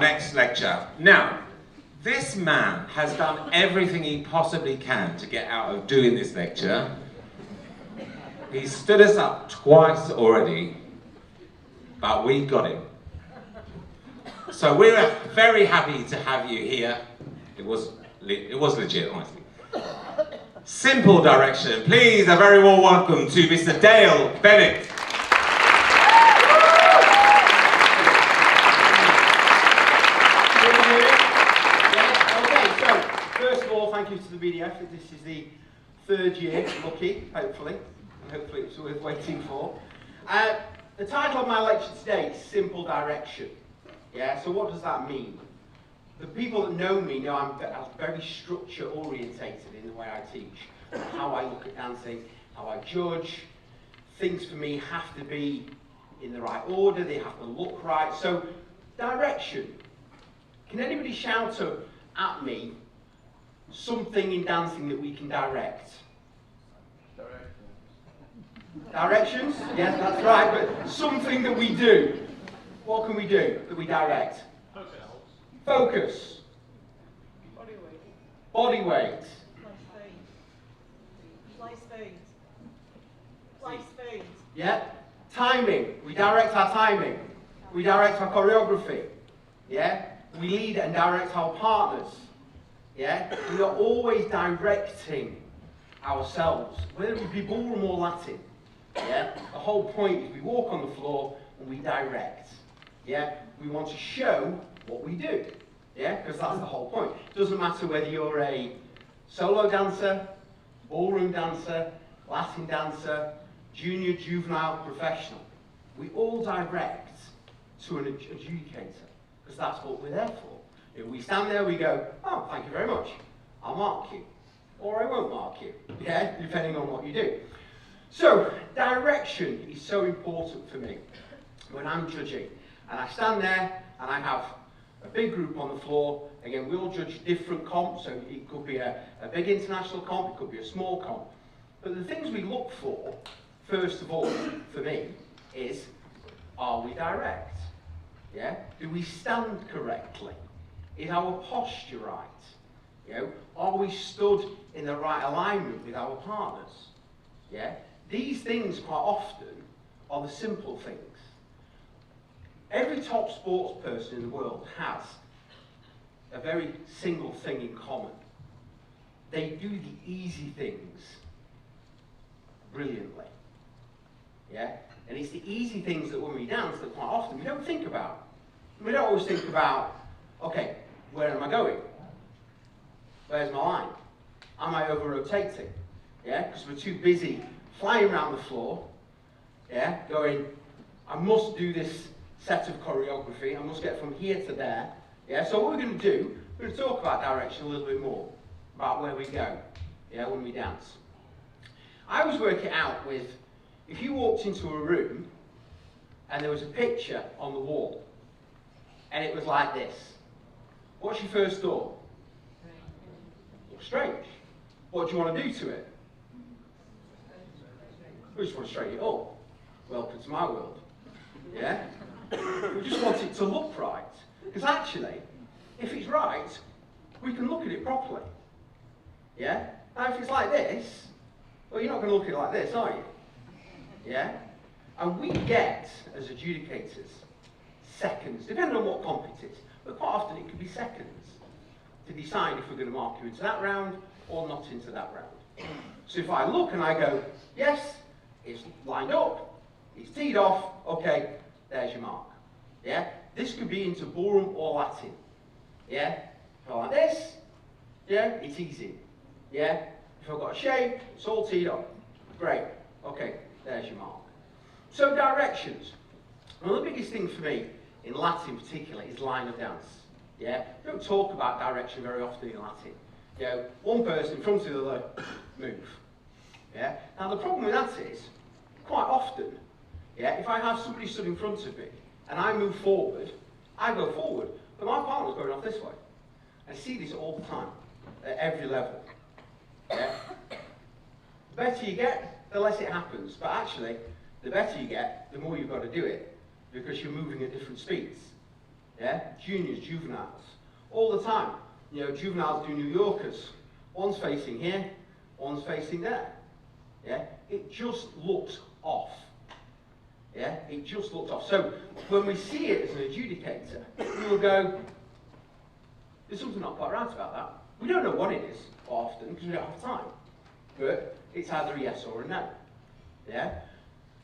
Next lecture. Now, this man has done everything he possibly can to get out of doing this lecture. He's stood us up twice already, but we got him. So we're very happy to have you here. It was legit, honestly. Simple direction. Please, a very warm welcome to Mr. Dale Bennett. Thank you to the BDF. This is the third year, lucky, hopefully, and hopefully it's worth waiting for. The title of my lecture today is Simple Direction. Yeah, so what does that mean? The people that know me know I'm very structure orientated in the way I teach, how I look at dancing, how I judge. Things for me have to be in the right order, they have to look right. So, direction. Can anybody shout at me something in dancing that we can direct? Directions? Yes, that's right, but something that we do. What can we do that we direct? Focus. Body weight. Place food. Yeah. Timing. We direct our timing. We direct our choreography. Yeah. We lead and direct our partners. Yeah, we are always directing ourselves, whether it be ballroom or Latin. Yeah, the whole point is we walk on the floor and we direct. Yeah, we want to show what we do. Yeah, because that's the whole point. It doesn't matter whether you're a solo dancer, ballroom dancer, Latin dancer, junior, juvenile, professional. We all direct to an adjudicator because that's what we're there for. If we stand there, we go, oh, thank you very much. I'll mark you. Or I won't mark you, yeah, depending on what you do. So, direction is so important for me when I'm judging. And I stand there, and I have a big group on the floor. Again, we all judge different comps, so it could be a big international comp, it could be a small comp. But the things we look for, first of all, for me, is, are we direct? Yeah? Do we stand correctly? Is our posture right? You know, are we stood in the right alignment with our partners? Yeah? These things quite often are the simple things. Every top sports person in the world has a very single thing in common. They do the easy things brilliantly. Yeah? And it's the easy things that when we dance that quite often we don't think about. We don't always think about, okay, where am I going? Where's my line? Am I over-rotating? Yeah, because we're too busy flying around the floor, yeah, going, I must do this set of choreography, I must get from here to there. Yeah, so what we're going to do, we're going to talk about direction a little bit more, about where we go, yeah, when we dance. I always work it out with, if you walked into a room and there was a picture on the wall, and it was like this, what's your first thought? Strange. What do you want to do to it? We just want to straighten it up. Welcome to my world. Yeah? We just want it to look right. Because actually, if it's right, we can look at it properly. Yeah? Now if it's like this, well, you're not going to look at it like this, are you? Yeah? And we get, as adjudicators, seconds, depending on what comp it is, but quite often it can be seconds to decide if we're going to mark you into that round or not into that round. So if I look and I go, yes, it's lined up, it's teed off, okay, there's your mark. Yeah? This could be into ballroom or Latin. Yeah? If I like this, yeah, it's easy. Yeah? If I've got a shape, it's all teed up. Great. Okay, there's your mark. So directions. One of the biggest things for me in Latin particularly is line of dance. Yeah, we don't talk about direction very often in Latin. You know, one person in front of the other, move. Yeah. Now the problem with that is, quite often, yeah, if I have somebody stood in front of me and I move forward, I go forward, but my partner's going off this way. I see this all the time, at every level. Yeah. The better you get, the less it happens. But actually, the better you get, the more you've got to do it, because you're moving at different speeds. yeah? Juniors, juveniles, all the time. You know, juveniles do New Yorkers. One's facing here, one's facing there, yeah? It just looks off, yeah? It just looks off. So when we see it as an adjudicator, we will go, there's something not quite right about that. We don't know what it is often because we don't have time, but it's either a yes or a no, yeah?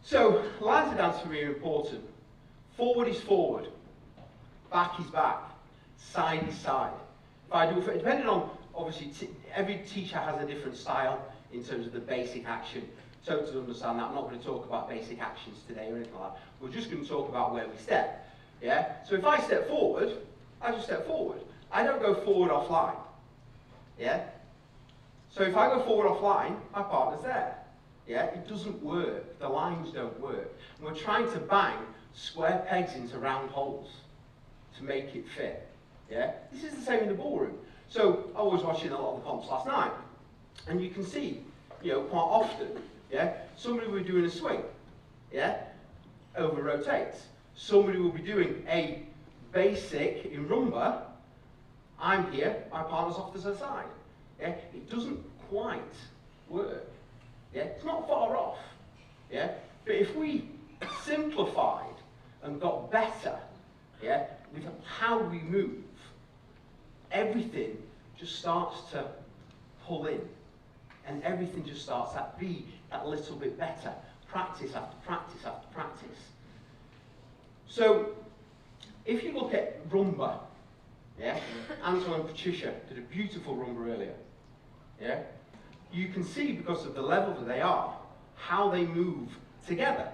So lines of dance for me are important. Forward is forward, back is back, side is side. If I do, depending on, obviously, every teacher has a different style in terms of the basic action. So to understand that, I'm not going to talk about basic actions today or anything like that. We're just going to talk about where we step. Yeah? So if I step forward, I just step forward. I don't go forward offline. Yeah? So if I go forward offline, my partner's there. Yeah? It doesn't work. The lines don't work. And we're trying to bang square pegs into round holes to make it fit. Yeah? This is the same in the ballroom. So I was watching a lot of the comps last night, and you can see, you know, quite often, yeah, somebody will be doing a swing, yeah, over rotates. Somebody will be doing a basic in rumba. I'm here, my partner's off to the side. Yeah? It doesn't quite work. Yeah? It's not far off. Yeah? But if we simplified and got better, yeah, with how we move, everything just starts to pull in, and everything just starts to be that little bit better, practice after practice after practice. So, if you look at rumba, yeah, Anton and Patricia did a beautiful rumba earlier, yeah, you can see because of the level that they are, how they move together.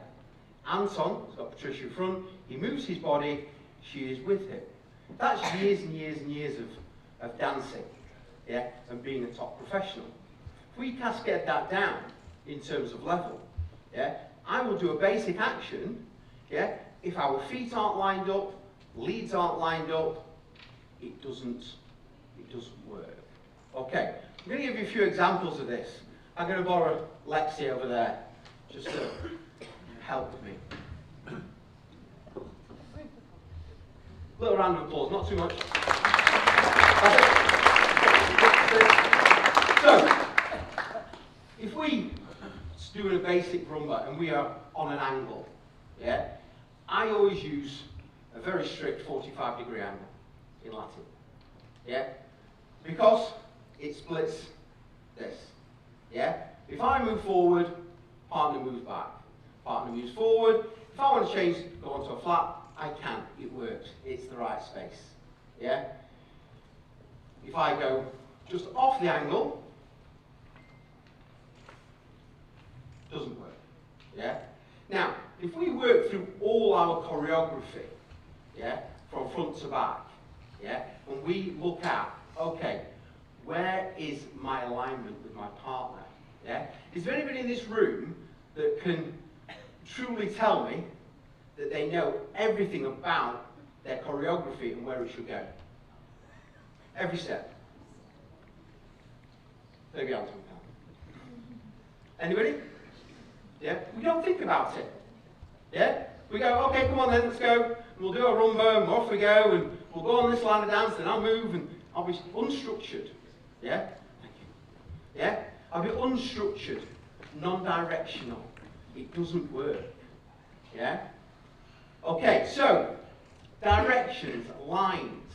Anton has got Patricia in front, he moves his body, she is with him. That's years and years and years of dancing, yeah, and being a top professional. If we cascade that down in terms of level, yeah, I will do a basic action, yeah, if our feet aren't lined up, leads aren't lined up, it doesn't work. Okay, I'm going to give you a few examples of this. I'm going to borrow Lexi over there, just to help me. Little round of applause, not too much. So, if we do a basic rumba and we are on an angle, yeah, I always use a very strict 45-degree angle in Latin, yeah, because it splits this, yeah. If I move forward, partner moves back. Partner moves forward. If I want to change, go onto a flat, I can. It works. It's the right space, yeah. If I go just off the angle, doesn't work, yeah. Now, if we work through all our choreography, yeah, from front to back, yeah, and we look at, okay, where is my alignment with my partner, yeah? Is there anybody in this room that can truly tell me that they know everything about their choreography and where it should go? Every step. Maybe I'll talk about. Anybody? Yeah? We don't think about it. Yeah? We go, okay, come on then, let's go. And we'll do a rumba, and off we go, and we'll go on this line of dance, and I'll move, and I'll be unstructured. Yeah? Thank you. Yeah? I'll be unstructured, non-directional. It doesn't work. Yeah? Okay, so, directions, lines,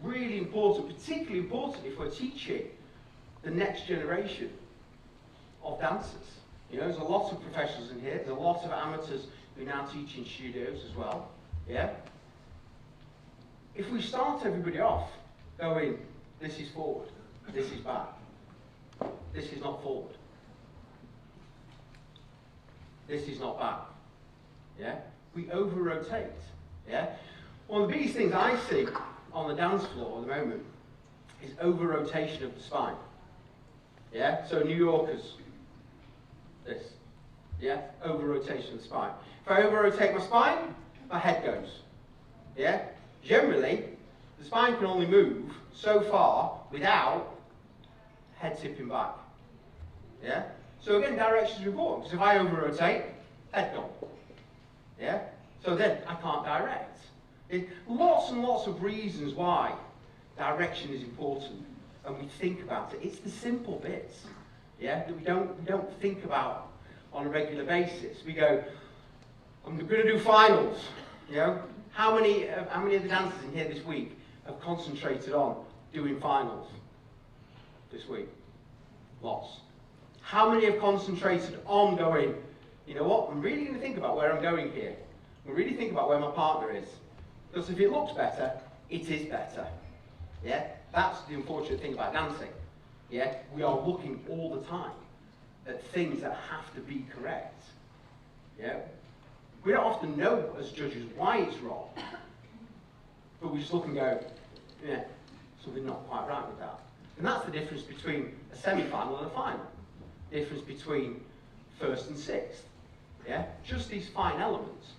really important, particularly important if we're teaching the next generation of dancers. You know, there's a lot of professionals in here, there's a lot of amateurs who now teach in studios as well. Yeah? If we start everybody off going, this is forward, this is back, this is not forward, this is not back, yeah? We over-rotate, yeah? One of the biggest things I see on the dance floor at the moment is over-rotation of the spine, yeah? So New Yorkers, this, yeah? Over-rotation of the spine. If I over-rotate my spine, my head goes, yeah? Generally, the spine can only move so far without head tipping back, yeah? So again, direction is important, because if I over-rotate, head gone, yeah? So then I can't direct. Lots and lots of reasons why direction is important, and we think about it. It's the simple bits, yeah, that we don't think about on a regular basis. We go, I'm going to do finals, you know. How many of the dancers in here this week have concentrated on doing finals this week? Lots. How many have concentrated on going, you know what, I'm really going to think about where I'm going here. I'm really think about where my partner is. Because if it looks better, it is better. Yeah? That's the unfortunate thing about dancing. Yeah? We are looking all the time at things that have to be correct. Yeah? We don't often know as judges why it's wrong. But we just look and go, yeah, something not quite right with that. And that's the difference between a semi-final and a final. The difference between first and sixth. Yeah? Just these fine elements.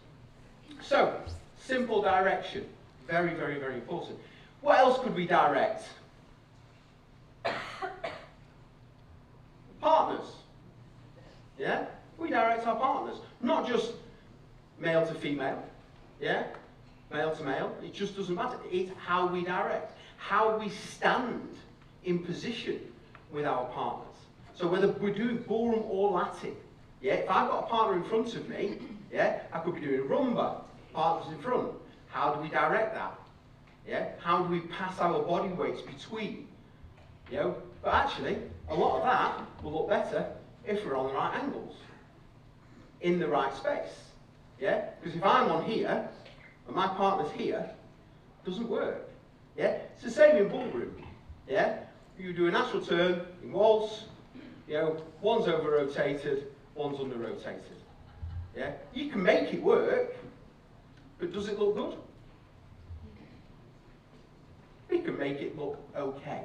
So, simple direction. Very, very, very important. What else could we direct? Partners. Yeah? We direct our partners. Not just male to female. Yeah? Male to male. It just doesn't matter. It's how we direct. How we stand in position with our partners. So whether we're doing ballroom or Latin, yeah, if I've got a partner in front of me, yeah, I could be doing rumba, partners in front. How do we direct that? Yeah, how do we pass our body weights between? You know, but actually, a lot of that will look better if we're on the right angles, in the right space. Yeah, because if I'm on here and my partner's here, it doesn't work. Yeah, it's the same in ballroom. Yeah, you do a natural turn in waltz. You know, one's over rotated, one's under rotated. Yeah, you can make it work, but does it look good? We can make it look okay,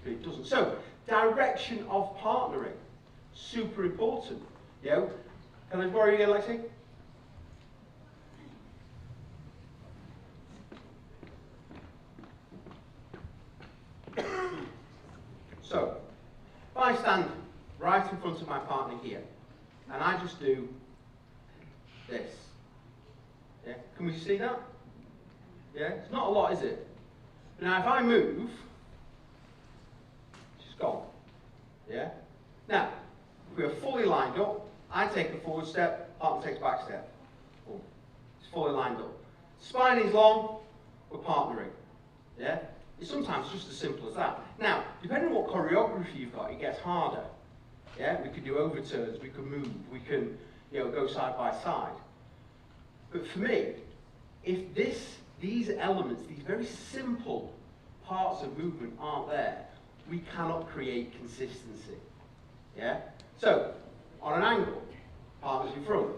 but it doesn't. So, direction of partnering, super important. You know, can I borrow you again, Lexi? So, if I stand right in front of my partner here, and I just do this, yeah, can we see that? Yeah, it's not a lot, is it? Now, if I move, she's gone. Yeah? Now, if we are fully lined up, I take a forward step, partner takes a back step. Boom. It's fully lined up. Spine is long, we're partnering. Yeah? It's sometimes just as simple as that. Now, depending on what choreography you've got, it gets harder. Yeah? We could do overturns, we could move, we can, you know, go side by side. But for me, if these elements, these very simple parts of movement aren't there, we cannot create consistency. Yeah? So, on an angle, partners in front.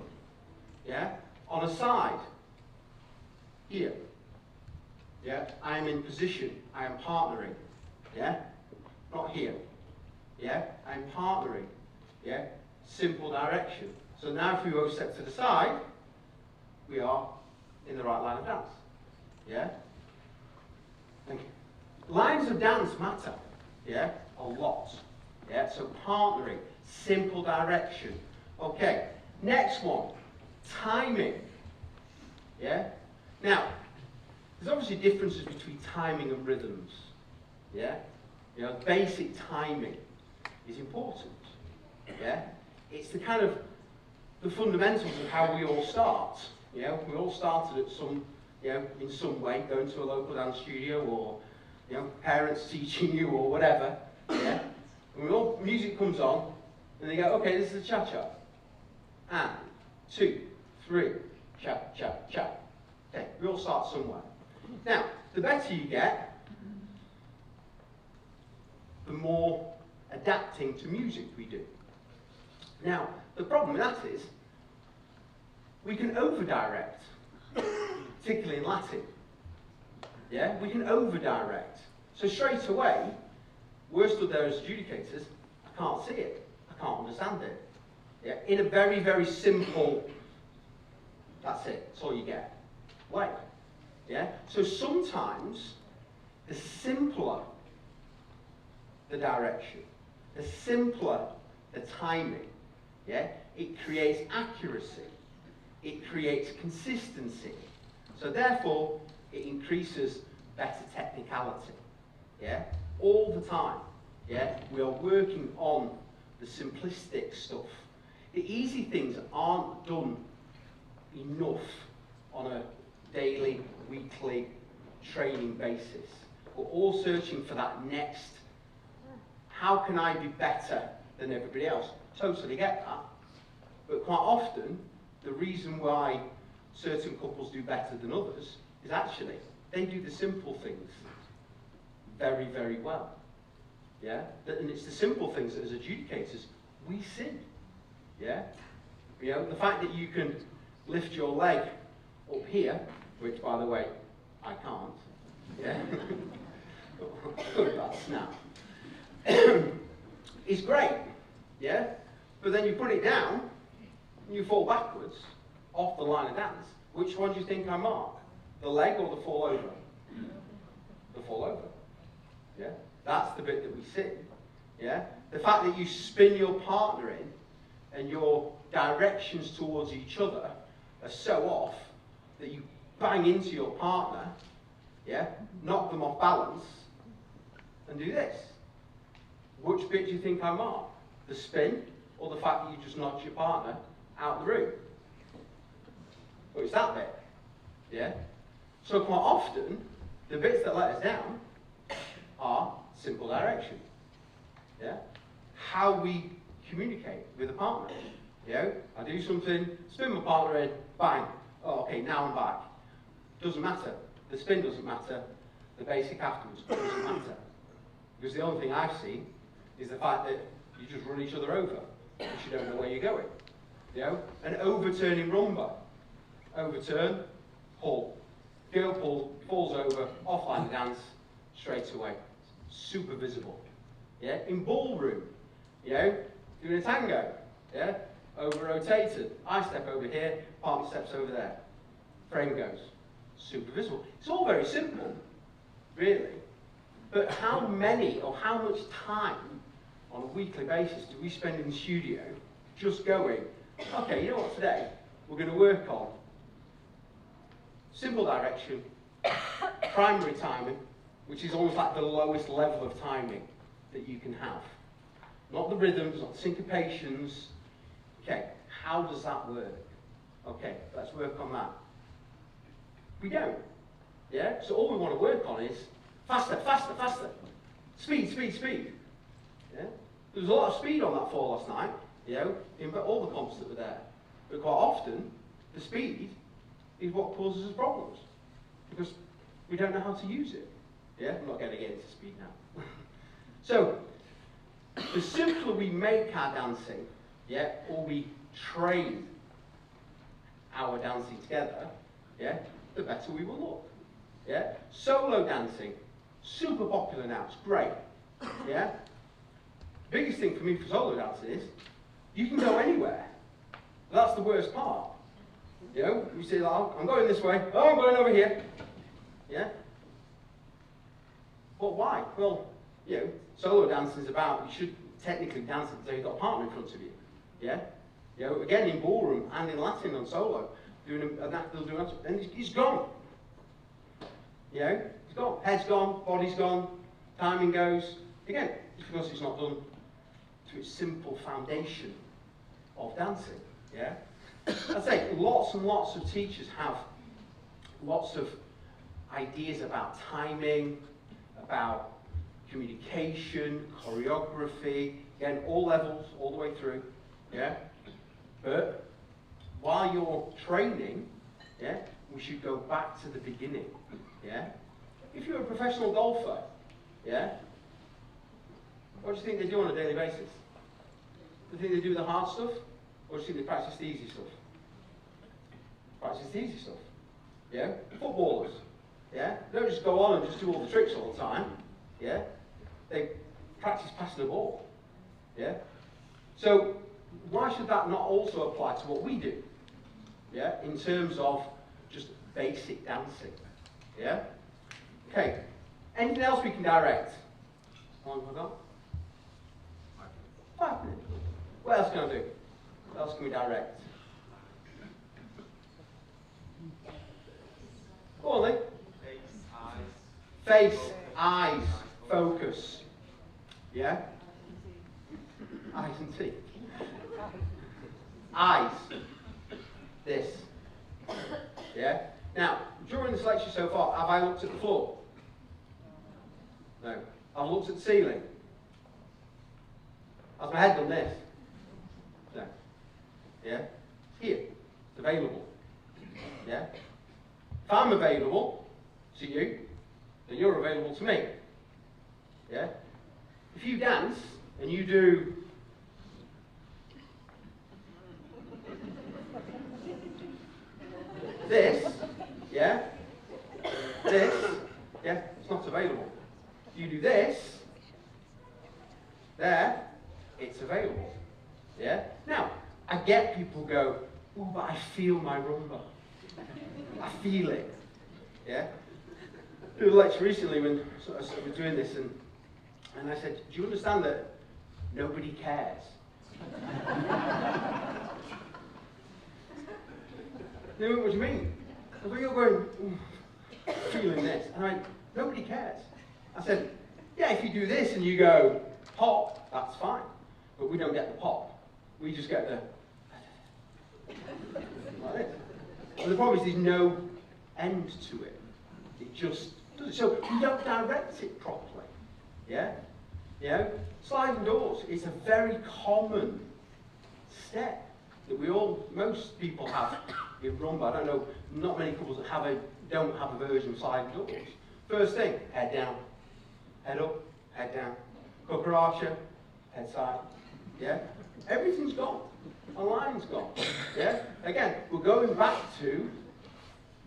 Yeah? On a side, here. Yeah? I am in position, I am partnering. Yeah? Not here. Yeah? I'm partnering. Yeah? Simple direction. So now if we go step to the side, we are in the right line of dance. Yeah? Thank you. Lines of dance matter. Yeah? A lot. Yeah? So partnering, simple direction. Okay. Next one. Timing. Yeah? Now, there's obviously differences between timing and rhythms. Yeah? You know, basic timing is important. Yeah? It's the kind of the fundamentals of how we all start. You know, we all started at some, you know, in some way, going to a local dance studio or, you know, parents teaching you or whatever. Yeah? And music comes on, and they go, okay, this is a cha-cha. And 2, 3, cha, cha, cha. Okay, we all start somewhere. Now, the better you get, the more adapting to music we do. Now, the problem with that is, we can over-direct, particularly in Latin. Yeah, we can over-direct. So straight away, we're stood there as adjudicators, I can't see it, I can't understand it. Yeah, in a very, very simple, that's it, that's all you get, way. Yeah, so sometimes, the simpler the direction, the simpler the timing, yeah, it creates accuracy. It creates consistency. So therefore, it increases better technicality. Yeah? All the time. Yeah? We are working on the simplistic stuff. The easy things aren't done enough on a daily, weekly training basis. We're all searching for that next, how can I be better than everybody else? Totally get that. But quite often, the reason why certain couples do better than others is actually they do the simple things very, very well. Yeah? And it's the simple things that as adjudicators we see. Yeah? You know, the fact that you can lift your leg up here, which by the way, I can't. Yeah? Good, that snap. It's great. Yeah? But then you put it down and you fall backwards off the line of dance. Which one do you think I mark? The leg or the fall over? The fall over. Yeah? That's the bit that we see. Yeah? The fact that you spin your partner in and your directions towards each other are so off that you bang into your partner, yeah, knock them off balance, and do this. Which bit do you think I mark? The spin, or the fact that you just knocked your partner out the room? Well, it's that bit, yeah? So quite often, the bits that let us down are simple direction, yeah? How we communicate with a partner. You know, I do something, spin my partner in, bang. Oh, okay, now I'm back. Doesn't matter. The spin doesn't matter. The basic afterwards doesn't matter. Because the only thing I've seen is the fact that you just run each other over because you don't know where you're going. You know, an overturning rumba. Overturn, pull. Girl pulls, falls over, offline dance, straight away. Super visible. Yeah, in ballroom, you know, doing a tango. Yeah, over rotated. I step over here, partner steps over there. Frame goes. Super visible. It's all very simple, really. But how many or how much time on a weekly basis do we spend in the studio just going, okay, you know what, today we're going to work on simple direction, primary timing, which is almost like the lowest level of timing that you can have. Not the rhythms, not the syncopations. Okay, how does that work? Okay, let's work on that. We don't. Yeah? So all we want to work on is faster, faster, faster. Speed, speed, speed. Yeah? There was a lot of speed on that floor last night, you know, in all the comps that were there. But quite often, the speed is what causes us problems. Because we don't know how to use it. Yeah? I'm not going to get into speed now. So, the simpler we make our dancing, yeah, or we train our dancing together, yeah, the better we will look. Yeah? Solo dancing, super popular now, it's great. Yeah? Biggest thing for me for solo dancing is you can go anywhere. That's the worst part. You know, you say, oh, I'm going this way, oh, I'm going over here. Yeah? But why? Well, you know, solo dancing is about, you should technically dance until you've got a partner in front of you. Yeah? You know, again, in ballroom and in Latin on solo, doing a natural, and he's gone. You know, he's gone. Head's gone, body's gone, timing goes. Again, it's because it's not done to its simple foundation of dancing. Yeah? I'd say lots and lots of teachers have lots of ideas about timing, about communication, choreography, again, all levels, all the way through. Yeah? But while you're training, yeah, we should go back to the beginning. Yeah? If you're a professional golfer, yeah, what do you think they do on a daily basis? Do you think they do the hard stuff? Or do you think they practice the easy stuff? Practice the easy stuff. Yeah? Footballers, yeah? They don't just go on and just do all the tricks all the time. Yeah? They practice passing the ball. Yeah? So, why should that not also apply to what we do? Yeah? In terms of just basic dancing. Yeah? Okay. Anything else we can direct? How long have I got? 5 minutes. What else can I do? What else can we direct? Go on, Lee. Face, eyes, focus. Yeah? Eyes and teeth. Eyes. This. Yeah? Now, during this lecture so far, have I looked at the floor? No. I've looked at the ceiling. Has my head done this? No. Yeah? It's here. It's available. Yeah? If I'm available to you, then you're available to me. Yeah? If you dance and you do this, yeah? This, yeah? It's not available. You do this, there, it's available. Yeah? Now, I get people go, oh, but I feel my rumba. I feel it. Yeah? I did a lecture recently when I was doing this, and I said, do you understand that nobody cares? They went, what do you mean? I thought you're going, feeling this. And I went, nobody cares. I said, yeah, if you do this and you go, pop, that's fine. But we don't get the pop. We just get the, like this. And the problem is there's no end to it. It just does it. So you don't direct it properly. Yeah? You know? Sliding doors is a very common step that most people have in rumba. I don't know, not many couples that don't have a version of sliding doors. First thing, head down, head up, head down. Cucaracha, head side. Yeah? Everything's gone. A line's gone. Yeah? Again, we're going back to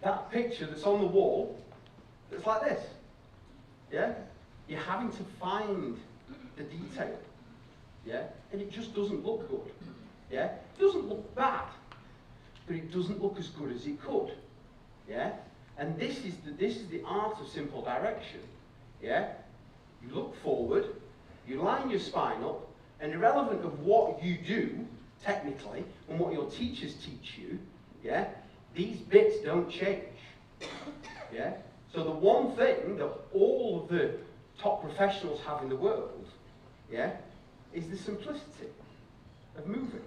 that picture that's on the wall that's like this. Yeah? You're having to find the detail. Yeah? And it just doesn't look good. Yeah? It doesn't look bad, but it doesn't look as good as it could. Yeah? And this is the art of simple direction. Yeah? You look forward, you line your spine up, and irrelevant of what you do, technically, and what your teachers teach you, yeah, these bits don't change. Yeah? So the one thing that all of the top professionals have in the world, yeah, is the simplicity of moving.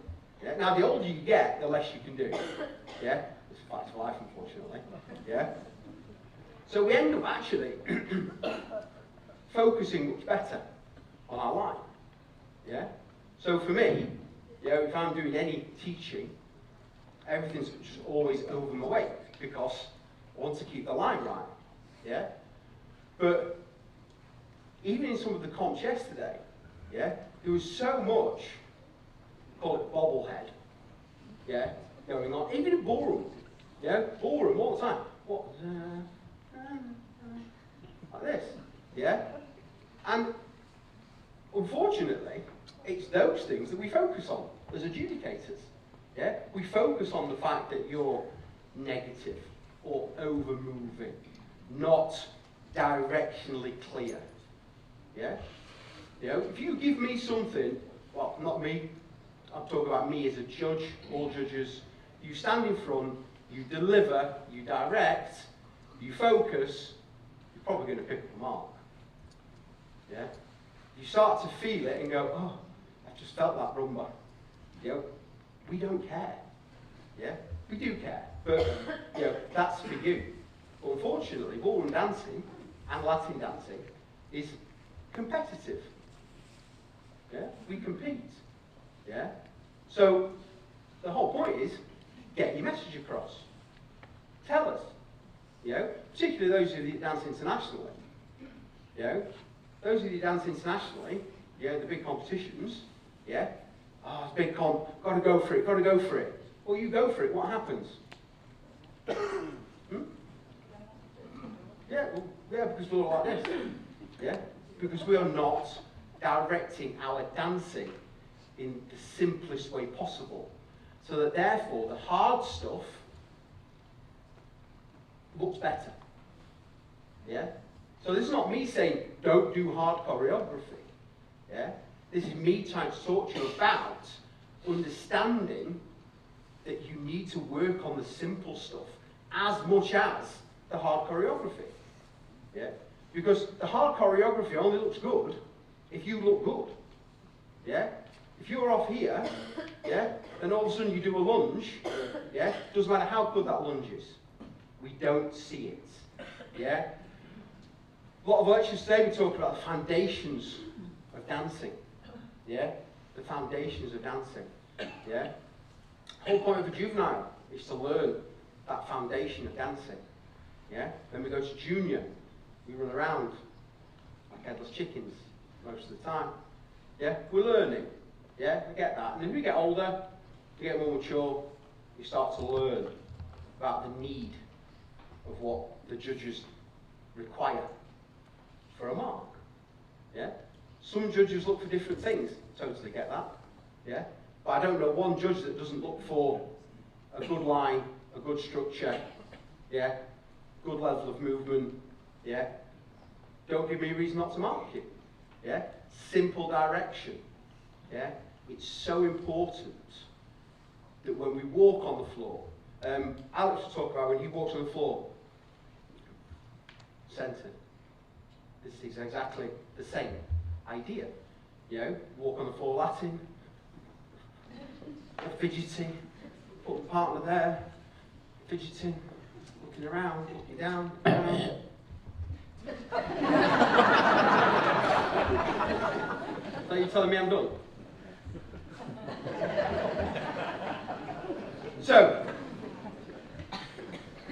Yeah? Now, the older you get, the less you can do. Yeah? It's a fact of life, unfortunately. Yeah? So we end up actually focusing much better on our line. Yeah? So for me, you know, if I'm doing any teaching, everything's just always over my weight because I want to keep the line right. Yeah? But even in some of the comps yesterday, yeah, there was so much, call it bobblehead, yeah, going on. Even in ballroom, yeah, ballroom all the time. What? Like this, yeah? And unfortunately, it's those things that we focus on as adjudicators. Yeah? We focus on the fact that you're negative or over-moving, not directionally clear. Yeah? You know, if you give me something, well, not me, I'm talking about me as a judge, all judges, you stand in front, you deliver, you direct, you focus, you're probably going to pick up a mark. Yeah? You start to feel it and go, oh, I just felt that rumba. You know, we don't care. Yeah? We do care. But, you know, that's for you. But unfortunately, ballroom dancing and Latin dancing is competitive. Yeah? We compete. Yeah? So, the whole point is, get your message across. Tell us. You know? Particularly those of you that dance internationally. You know? Those of you that dance internationally, yeah, the big competitions, yeah? Oh, it's a big comp, gotta go for it, gotta go for it. Well, you go for it, what happens? Yeah, well, yeah, because we're all like this. Yeah? Because we are not directing our dancing in the simplest way possible. So that therefore, the hard stuff looks better. Yeah? So this is not me saying, don't do hard choreography. Yeah? This is me trying to talk to you about understanding that you need to work on the simple stuff as much as the hard choreography. Yeah? Because the hard choreography only looks good if you look good. Yeah? If you're off here, yeah, then all of a sudden you do a lunge, yeah, doesn't matter how good that lunge is. We don't see it. Yeah? A lot of lectures today we talk about the foundations of dancing. Yeah? The foundations of dancing. Yeah? The whole point of a juvenile is to learn that foundation of dancing. Yeah? Then we go to junior, we run around like headless chickens most of the time. Yeah? We're learning. Yeah? We get that. And then we get older, we get more mature, we start to learn about the need of what the judges require for a mark. Yeah? Some judges look for different things. Totally get that. Yeah? But I don't know one judge that doesn't look for a good line, a good structure, yeah? Good level of movement, yeah? Don't give me a reason not to mark you. Yeah? Simple direction. Yeah? It's so important that when we walk on the floor, Alex will talk about when he walks on the floor, centered. This is exactly the same idea. You know, walk on the floor Latin, fidgeting, put the partner there, fidgeting, looking around, looking down, down. So you're telling me I'm done? So,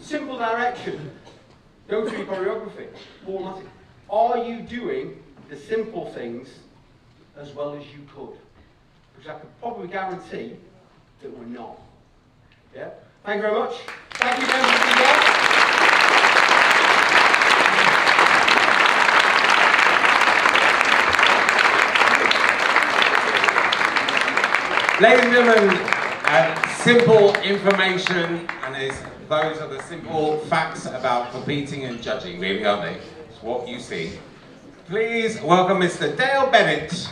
simple direction, go through choreography, automatic. Are you doing the simple things as well as you could? Because I could probably guarantee that we're not. Yeah? Thank you very much. Thank you very much. Ladies and gentlemen, simple information, and those are the simple facts about competing and judging, really, aren't they? It's what you see. Please welcome Mr. Dale Bennett.